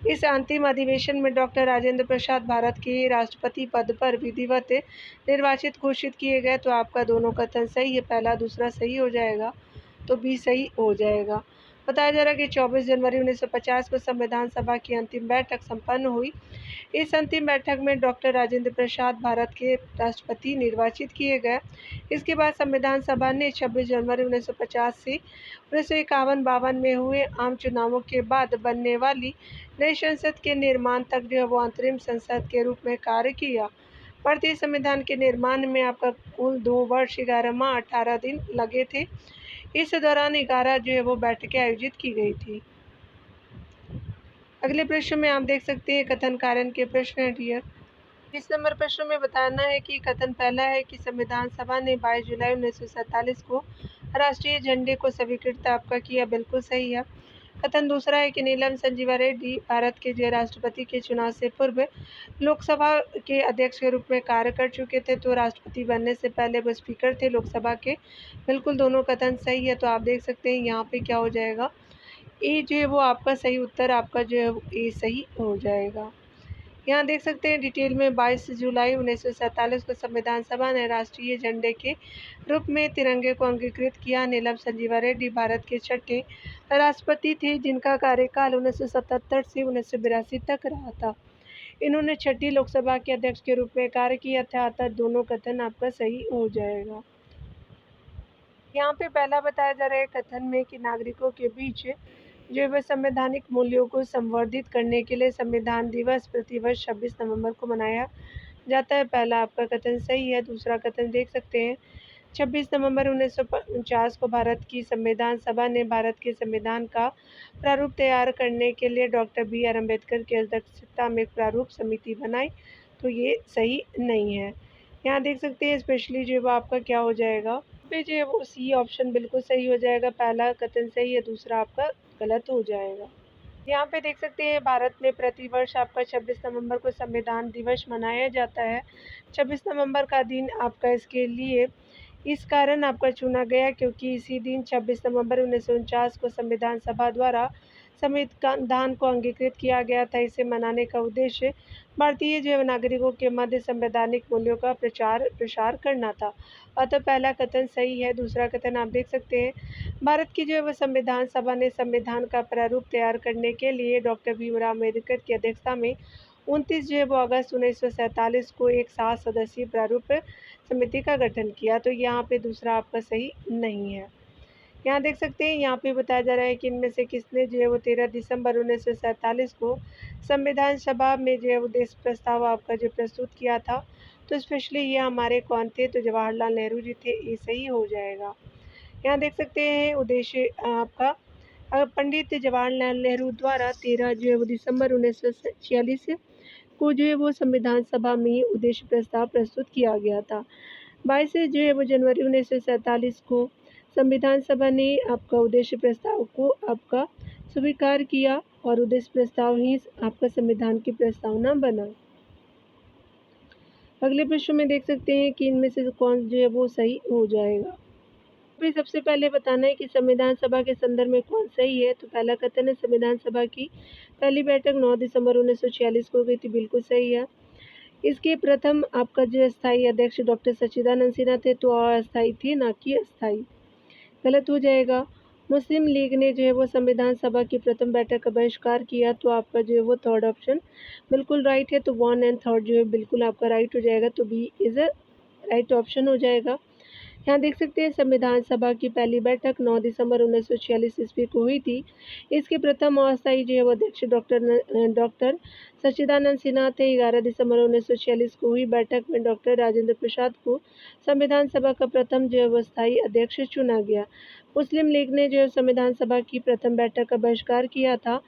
इस अंतिम अधिवेशन में डॉक्टर राजेंद्र प्रसाद भारत के राष्ट्रपति पद पर विधिवत निर्वाचित घोषित किए गए, तो आपका दोनों कथन सही है, पहला दूसरा सही हो जाएगा, तो बी सही हो जाएगा। बताया जा रहा है कि 24 जनवरी 1950 को संविधान सभा की अंतिम बैठक संपन्न हुई। इस अंतिम बैठक में डॉक्टर राजेंद्र प्रसाद भारत के राष्ट्रपति निर्वाचित किए गए। इसके बाद संविधान सभा ने 26 जनवरी 1950 से 1951-52 में हुए आम चुनावों के बाद बनने वाली नई संसद के निर्माण तक जो है वो अंतरिम संसद के रूप में कार्य किया। भारतीय संविधान के निर्माण में आपका कुल 2 वर्ष 11 माह 18 दिन लगे थे। इस दौरान 11 जो है वो बैठकें आयोजित की गई थी। अगले प्रश्न में आप देख सकते हैं कथन कारण के प्रश्न है डियर। इस नंबर प्रश्न में बताना है कि कथन पहला है कि संविधान सभा ने 22 जुलाई 1947 को राष्ट्रीय झंडे को स्वीकृत आपका किया, बिल्कुल सही है। कथन दूसरा है कि नीलम संजीवा रेड्डी भारत के जो राष्ट्रपति के चुनाव से पूर्व लोकसभा के अध्यक्ष के रूप में कार्य कर चुके थे, तो राष्ट्रपति बनने से पहले वो स्पीकर थे लोकसभा के, बिल्कुल दोनों कथन सही है। तो आप देख सकते हैं यहाँ पे क्या हो जाएगा, ए जो है वो आपका सही उत्तर आपका जो है ए सही हो जाएगा। यहाँ देख सकते हैं डिटेल में 22 जुलाई 1947 को संविधान सभा ने राष्ट्रीय झंडे के रूप में तिरंगे को अंगीकृत किया। नीलम संजीवा रेड्डी भारत के छठे राष्ट्रपति थे जिनका कार्यकाल 1977 से 1982 तक रहा था। इन्होंने छठी लोकसभा के अध्यक्ष के रूप में कार्य किया था, अतः दोनों कथन आपका सही हो जाएगा। यहाँ पे पहला बताया जा रहा है कथन में कि नागरिकों के बीच जो वह संवैधानिक मूल्यों को संवर्धित करने के लिए संविधान दिवस प्रतिवर्ष 26 नवंबर को मनाया जाता है, पहला आपका कथन सही है। दूसरा कथन देख सकते हैं 26 नवंबर 1949 को भारत की संविधान सभा ने भारत के संविधान का प्रारूप तैयार करने के लिए डॉक्टर बी.आर. अम्बेडकर की अध्यक्षता में एक प्रारूप समिति बनाई, तो ये सही नहीं है। यहाँ देख सकते हैं स्पेशली जो आपका क्या हो जाएगा, पे जो है वो सी ऑप्शन बिल्कुल सही हो जाएगा, पहला कथन सही है, दूसरा आपका गलत हो जाएगा। यहाँ पे देख सकते हैं भारत में प्रतिवर्ष आपका 26 नवंबर को संविधान दिवस मनाया जाता है। 26 नवंबर का दिन आपका इसके लिए इस कारण आपका चुना गया क्योंकि इसी दिन 26 नवंबर 1949 को संविधान सभा द्वारा संविधान को अंगीकृत किया गया था। इसे मनाने का उद्देश्य भारतीय जो नागरिकों के मध्य संवैधानिक मूल्यों का प्रसार करना था, अतः पहला कथन सही है। दूसरा कथन आप देख सकते हैं भारत की जो है वह संविधान सभा ने संविधान का प्रारूप तैयार करने के लिए डॉक्टर भीमराव अम्बेडकर की अध्यक्षता में 29 जो है वो अगस्त 1947 को एक 7 सदस्यीय प्रारूप समिति का गठन किया, तो यहाँ पे दूसरा आपका सही नहीं है। यहाँ देख सकते हैं यहाँ पे बताया जा रहा है कि इनमें से किसने जो है वो 13 दिसंबर 1947 को संविधान सभा में जो है उद्देश्य प्रस्ताव आपका जो प्रस्तुत किया था, तो स्पेशली ये हमारे कौन थे, तो जवाहरलाल नेहरू जी थे, ये सही हो जाएगा। यहाँ देख सकते हैं उद्देश्य आपका पंडित जवाहरलाल नेहरू द्वारा 13 जो है वो दिसंबर 1946 को जो है वो संविधान सभा में उद्देश्य प्रस्ताव प्रस्तुत किया गया था। 22 जो है वो जनवरी 1947 को संविधान सभा ने आपका उद्देश्य प्रस्ताव को आपका स्वीकार किया और उद्देश्य प्रस्ताव ही आपका संविधान की प्रस्तावना बना। अगले प्रश्न में देख सकते हैं कि इनमें से कौन जो है वो सही हो जाएगा। फिर सबसे पहले बताना है कि संविधान सभा के संदर्भ में कौन सही है। तो पहला कथन है संविधान सभा की पहली बैठक 9 दिसंबर 1946 को हुई थी, बिल्कुल सही है। इसके प्रथम आपका जो स्थायी अध्यक्ष डॉक्टर सच्चिदानंद सिन्हा थे, तो अस्थायी थे ना कि अस्थायी, गलत हो जाएगा। मुस्लिम लीग ने जो है वो संविधान सभा की प्रथम बैठक का बहिष्कार किया, तो आपका जो है वो थर्ड ऑप्शन बिल्कुल राइट है। तो 1 एंड 3 जो है बिल्कुल आपका राइट हो जाएगा, तो B is a right option हो जाएगा। यहाँ देख सकते हैं संविधान सभा की पहली बैठक 9 दिसंबर 1946 ईस्वी को हुई थी। इसके प्रथम अस्थायी जो है वो अध्यक्ष डॉक्टर सच्चिदानंद सिन्हा थे। 11 दिसंबर 1946 को हुई बैठक में डॉक्टर राजेंद्र प्रसाद को संविधान सभा का प्रथम जो है वो स्थायी अध्यक्ष चुना गया। मुस्लिम लीग ने जो है संविधान सभा की प्रथम बैठक का बहिष्कार किया था।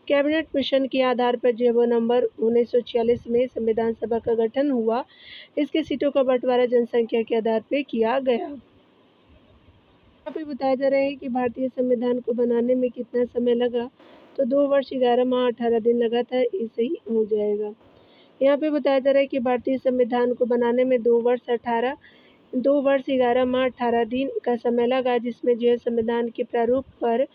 कैबिनेट मिशन के आधार पर जो है वो नवंबर 1946 में संविधान सभा का गठन हुआ। इसके सीटों का बंटवारा जनसंख्या के आधार पर किया गया। यहाँ पे बताया जा रहा है कि भारतीय संविधान को बनाने में कितना समय लगा। तो 2 वर्ष 11 माह 18 दिन लगा था, ये सही हो जाएगा। यहाँ पे बताया जा रहा है कि भारतीय संविधान को बनाने में 2 वर्ष 11 माह 18 दिन का समय लगा, जिसमें जो है संविधान के प्रारूप पर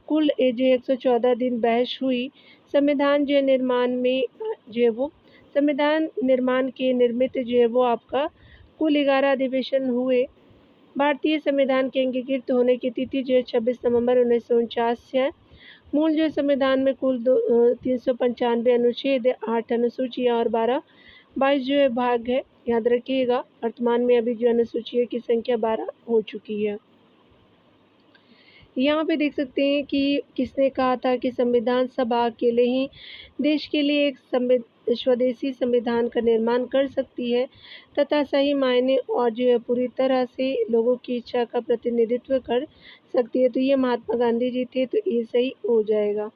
कुल जो 114 दिन बहस हुई। संविधान जो निर्माण में जो है वो संविधान निर्माण के निर्मित जो है वो आपका कुल 11 अधिवेशन हुए। भारतीय संविधान के अंगीकृत होने की तिथि जो है 26 नवंबर 1949 है। मूल जो संविधान में कुल 395 अनुच्छेद, 8 अनुसूचियाँ और 22 जो है भाग है, याद रखिएगा। वर्तमान में अभी जो अनुसूचियों की संख्या 12 हो चुकी है। यहाँ पे देख सकते हैं कि किसने कहा था कि संविधान सभा अकेले ही देश के लिए एक स्वदेशी संविधान का निर्माण कर सकती है तथा सही मायने और जो है पूरी तरह से लोगों की इच्छा का प्रतिनिधित्व कर सकती है। तो ये महात्मा गांधी जी थे, तो ये सही हो जाएगा।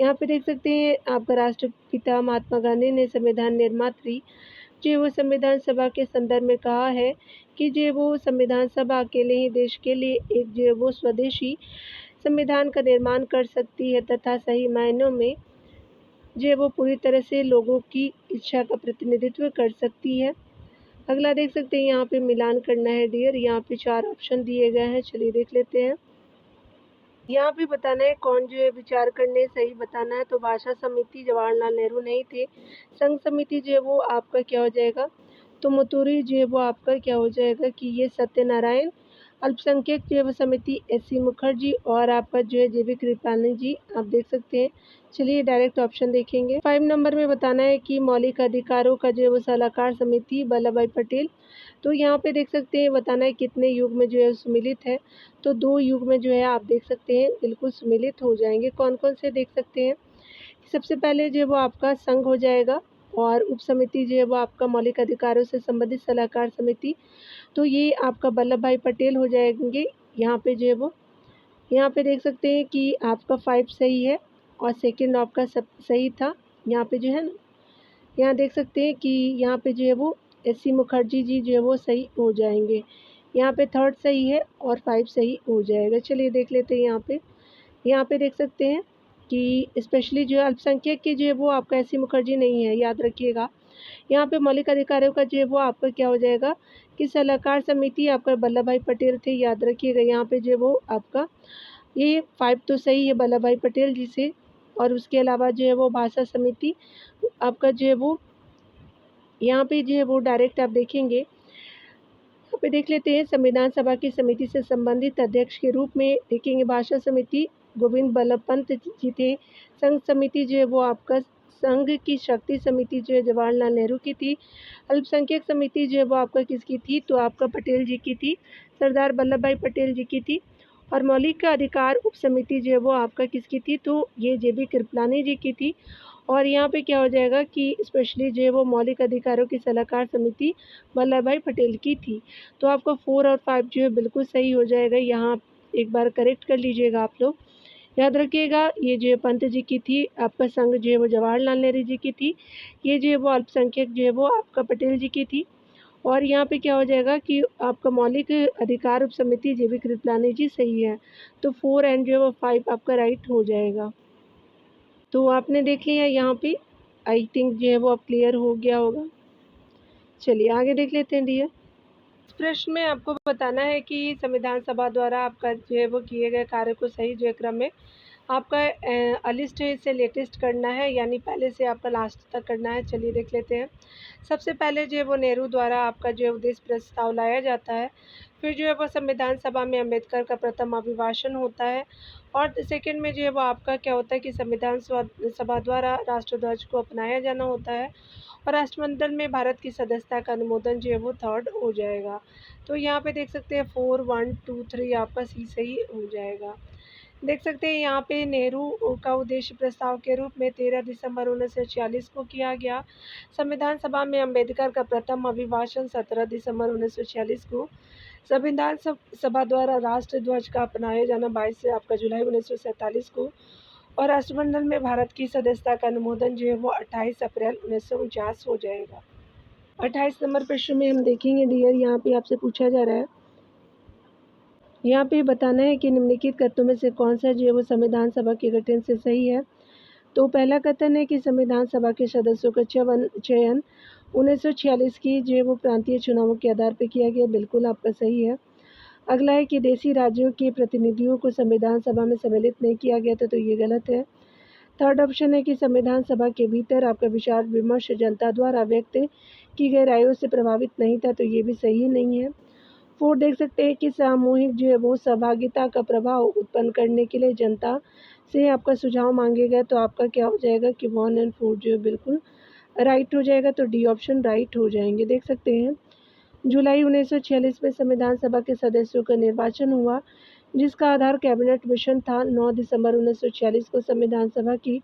यहाँ पे देख सकते हैं आपका राष्ट्रपिता महात्मा गांधी ने संविधान निर्मात्री जो वो संविधान सभा के संदर्भ में कहा है कि जो वो संविधान सभा अकेले ही देश के लिए एक जो वो स्वदेशी संविधान का निर्माण कर सकती है तथा सही मायनों में जो वो पूरी तरह से लोगों की इच्छा का प्रतिनिधित्व कर सकती है। अगला देख सकते हैं यहाँ पे मिलान करना है डियर। यहाँ पे 4 ऑप्शन दिए गए हैं, चलिए देख लेते हैं। यहाँ पे बताना है कौन जो है विचार करने सही बताना है। तो भाषा समिति जवाहरलाल नेहरू नहीं थे। संघ समिति जो है वो आपका क्या हो जाएगा, तो मुतूरी जो है वो आपका क्या हो जाएगा कि ये सत्यनारायण। अल्पसंख्यक जो है वो समिति एस.सी. मुखर्जी और आपका जो है जे.बी. कृपलानी जी, आप देख सकते हैं। चलिए डायरेक्ट ऑप्शन देखेंगे। 5 नंबर में बताना है कि मौलिक अधिकारों का जो है वो सलाहकार समिति वल्लभ भाई पटेल। तो यहाँ पे देख सकते हैं बताना है कितने युग में जो है सुमिलित है। तो 2 युग में जो है आप देख सकते हैं बिल्कुल सुमिलित हो जाएंगे। कौन कौन से देख सकते हैं, सबसे पहले जो है वो आपका संघ हो जाएगा और उप समिति जो है वो आपका मौलिक अधिकारों से संबंधित सलाहकार समिति, तो ये आपका वल्लभ भाई पटेल हो जाएंगे। यहाँ पे जो है वो यहाँ पे देख सकते हैं कि आपका 5 सही है और सेकंड आपका सब सही था। यहाँ पे जो है ना, यहाँ देख सकते हैं कि यहाँ पे जो है वो एस.सी. मुखर्जी जी जो है वो सही हो जाएंगे। यहाँ पे थर्ड सही है और 5 सही हो जाएगा। चलिए देख लेते हैं। यहाँ पे देख सकते हैं कि स्पेशली जो है अल्पसंख्यक की जो है वो आपका एस.सी. मुखर्जी नहीं है, याद रखिएगा। यहाँ पे मौलिक अधिकारों का जो है वो आपका क्या हो जाएगा कि सलाहकार समिति आपका वल्लभ भाई पटेल थे, याद रखिएगा। यहाँ पे जो है वो आपका ये 5 तो सही है वल्लभ भाई पटेल जी से। और उसके अलावा जो है वो भाषा समिति आपका जो है वो यहाँ पे जो है वो डायरेक्ट आप देखेंगे। यहाँ पे देख लेते हैं संविधान सभा की समिति से संबंधित अध्यक्ष के रूप में देखेंगे भाषा समिति गोविंद बल्लभ पंत जी थे। संघ समिति जो है वो आपका संघ की शक्ति समिति जो है जवाहरलाल नेहरू की थी। अल्पसंख्यक समिति जो है वो आपका किसकी थी, तो आपका पटेल जी की थी, सरदार वल्लभ भाई पटेल जी की थी। और मौलिक अधिकार उप समिति जो है वो आपका किसकी थी, तो ये जे.बी. कृपलानी जी की थी। और यहाँ पे क्या हो जाएगा कि स्पेशली जो है वो मौलिक अधिकारों की सलाहकार समिति वल्लभ भाई पटेल की थी। तो आपका 4 और 5 जो है बिल्कुल सही हो जाएगा। यहाँ एक बार करेक्ट कर लीजिएगा आप लोग, याद रखिएगा। ये जो है पंत जी की थी, आपका संघ जो है वो जवाहरलाल नेहरू जी की थी। ये जो है वो अल्पसंख्यक जो है वो आपका पटेल जी की थी। और यहाँ पे क्या हो जाएगा कि आपका मौलिक अधिकार उप समिति जेबी कृपलानी जी सही है, तो 4 एंड जो है वो 5 आपका राइट हो जाएगा। तो आपने देख लिया यहाँ पे, आई थिंक जो है वो अब क्लियर हो गया होगा। चलिए आगे देख लेते हैं डियर। इस प्रश्न में आपको बताना है कि संविधान सभा द्वारा आपका जो है वो किए गए कार्य को सही जो है क्रम में आपका लिस्ट है, इसे लेटेस्ट करना है, यानी पहले से आपका लास्ट तक करना है। चलिए देख लेते हैं। सबसे पहले जो है वो नेहरू द्वारा आपका जो है उद्देश्य प्रस्ताव लाया जाता है, फिर जो है वो संविधान सभा में अम्बेडकर का प्रथम अभिभाषण होता है, और सेकंड में जो है वो आपका क्या होता है कि संविधान सभा द्वारा राष्ट्रध्वज को अपनाया जाना होता है, और राष्ट्रमंडल में भारत की सदस्यता का अनुमोदन जो है वो थर्ड हो जाएगा। तो यहाँ पे देख सकते हैं 4, 1, 2, 3 आपका सी सही हो जाएगा। देख सकते हैं यहाँ पे नेहरू का उद्देश्य प्रस्ताव के रूप में 13 दिसंबर 1946 को किया गया। संविधान सभा में अम्बेडकर का प्रथम अभिभाषण 17 दिसंबर 1946 को। संविधान सभा द्वारा राष्ट्रध्वज का अपनाया जाना 22 से आपका जुलाई 1947 को, और राष्ट्रमंडल में भारत की सदस्यता का अनुमोदन जो है वो 28 अप्रैल 1949 हो जाएगा। 28 नंबर प्रश्न में हम देखेंगे डियर, यहाँ पे आपसे पूछा जा रहा है, यहाँ पे बताना है कि निम्नलिखित कथनों में से कौन सा जो है वो संविधान सभा के गठन से सही है। तो पहला कथन है कि संविधान सभा के सदस्यों का चयन 1946 की जो है वो प्रांतीय चुनावों के आधार पर किया गया, बिल्कुल आपका सही है। अगला है कि देशी राज्यों के प्रतिनिधियों को संविधान सभा में सम्मिलित नहीं किया गया था, तो ये गलत है। थर्ड ऑप्शन है कि संविधान सभा के भीतर आपका विचार विमर्श जनता द्वारा व्यक्त की गई रायों से प्रभावित नहीं था, तो ये भी सही नहीं है। फोर्थ देख सकते हैं कि सामूहिक जो है वो सहभागिता का प्रभाव उत्पन्न करने के लिए जनता से आपका सुझाव मांगे गए, तो आपका क्या हो जाएगा कि 1 एंड 4 जो है बिल्कुल राइट हो जाएगा, तो डी ऑप्शन राइट हो जाएंगे। देख सकते हैं जुलाई 1946 में संविधान सभा के सदस्यों का निर्वाचन हुआ, जिसका आधार कैबिनेट मिशन था। 9 दिसंबर 1946 को संविधान सभा की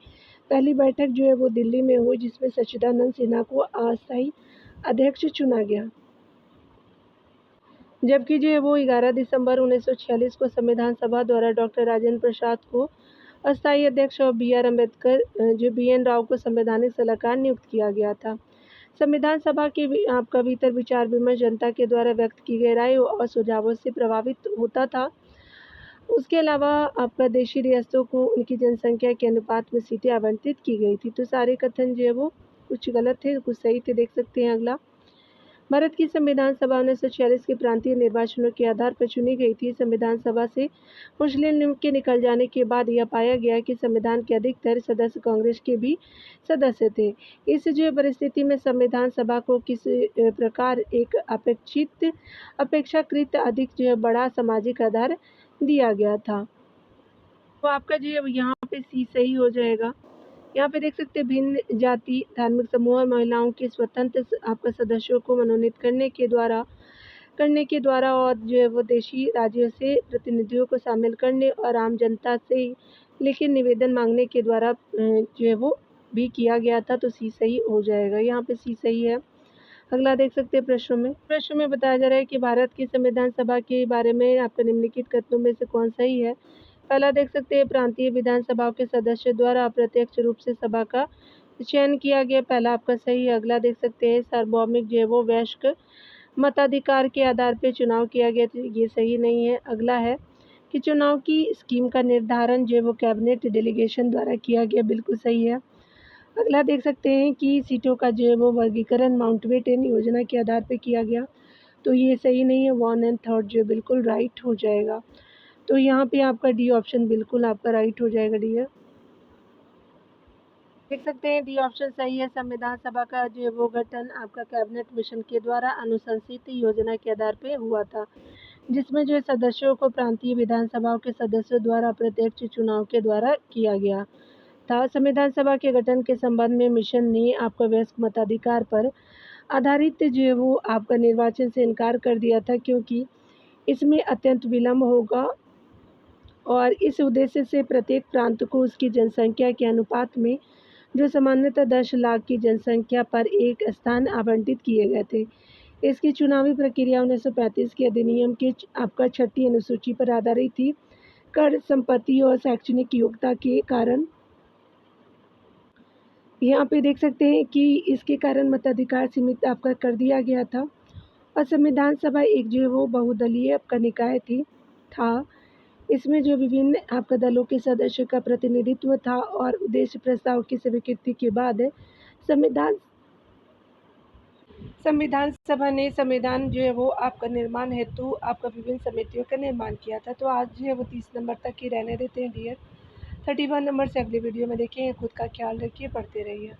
पहली बैठक जो है वो दिल्ली में हुई, जिसमें सच्चिदानंद सिन्हा को अस्थायी अध्यक्ष चुना गया, जबकि जो है वो 11 दिसंबर 1946 को संविधान सभा द्वारा डॉक्टर राजेंद्र प्रसाद को अस्थायी अध्यक्ष और बी आर अम्बेडकर जो बी एन राव को संवैधानिक सलाहकार नियुक्त किया गया था। संविधान सभा के आपका भीतर विचार विमर्श जनता के द्वारा व्यक्त की गई राय और सुझावों से प्रभावित होता था। उसके अलावा आपका देशी रियासतों को उनकी जनसंख्या के अनुपात में सीटें आवंटित की गई थी। तो सारे कथन जो है वो कुछ गलत थे, कुछ सही थे। देख सकते हैं अगला, भारत की संविधान सभा 1946 के प्रांतीय निर्वाचनों के आधार पर चुनी गई थी। संविधान सभा से मुस्लिम लीग के निकल जाने के बाद यह पाया गया कि संविधान के अधिकतर सदस्य कांग्रेस के भी सदस्य थे। इस जो परिस्थिति में संविधान सभा को किस प्रकार एक अपेक्षाकृत अधिक जो है बड़ा सामाजिक आधार दिया गया था। तो आपका जो है यहाँ पे सी सही हो जाएगा। यहाँ पे देख सकते हैं भिन्न जाति धार्मिक समूह और महिलाओं के स्वतंत्र आपका सदस्यों को मनोनीत करने के द्वारा और जो है वो देशी राज्यों से प्रतिनिधियों को शामिल करने और आम जनता से लिखित निवेदन मांगने के द्वारा जो है वो भी किया गया था, तो सी सही हो जाएगा। यहाँ पे सी सही है। अगला देख सकते हैं प्रश्न में बताया जा रहा है कि भारत की संविधान सभा के बारे में आपका निम्नलिखित कथनों में से कौन सही है। पहला देख सकते हैं प्रांतीय विधानसभाओं के सदस्य द्वारा अप्रत्यक्ष रूप से सभा का चयन किया गया, पहला आपका सही है। अगला देख सकते हैं सार्वभौमिक जो है वो वयस्क मताधिकार के आधार पर चुनाव किया गया, तो ये सही नहीं है। अगला है कि चुनाव की स्कीम का निर्धारण जो है वो कैबिनेट डेलीगेशन द्वारा किया गया, बिल्कुल सही है। अगला देख सकते हैं कि सीटों का जो है वो वर्गीकरण माउंटबेटन योजना के आधार पर किया गया, तो ये सही नहीं है। 1 एंड 3 जो बिल्कुल राइट हो जाएगा। तो यहाँ पे आपका डी ऑप्शन बिल्कुल आपका राइट हो जाएगा डियर। देख सकते हैं डी ऑप्शन सही है। संविधान सभा का जो है वो गठन आपका कैबिनेट मिशन के द्वारा अनुशंसित योजना के आधार पर हुआ था, जिसमें जो है सदस्यों को प्रांतीय विधानसभाओं के सदस्यों द्वारा प्रत्यक्ष चुनाव के द्वारा किया गया था। संविधान सभा के गठन के संबंध में मिशन ने आपका वयस्क मताधिकार पर आधारित जो है वो आपका निर्वाचन से इनकार कर दिया था, क्योंकि इसमें अत्यंत विलम्ब होगा और इस उद्देश्य से प्रत्येक प्रांत को उसकी जनसंख्या के अनुपात में जो सामान्यतः 10 लाख की जनसंख्या पर एक स्थान आवंटित किए गए थे। इसकी चुनावी प्रक्रिया 1935 के अधिनियम के आपका 6ठी अनुसूची पर आधारित थी। कर, संपत्ति और शैक्षणिक योग्यता के कारण यहाँ पे देख सकते हैं कि इसके कारण मताधिकार सीमित आपका कर दिया गया था, और संविधान सभा एक जो है वो बहुदलीय आपका निकाय था। इसमें जो विभिन्न आपका दलों के सदस्यों का प्रतिनिधित्व था और उद्देश्य प्रस्ताव की स्वीकृति के बाद संविधान संविधान सभा ने संविधान जो है वो आपका निर्माण हेतु आपका विभिन्न समितियों का निर्माण किया था। तो आज जो है वो 30 नंबर तक ही रहने देते हैं डियर। 31 नंबर से अगली वीडियो में देखें। खुद का ख्याल रखिए, पढ़ते रहिए।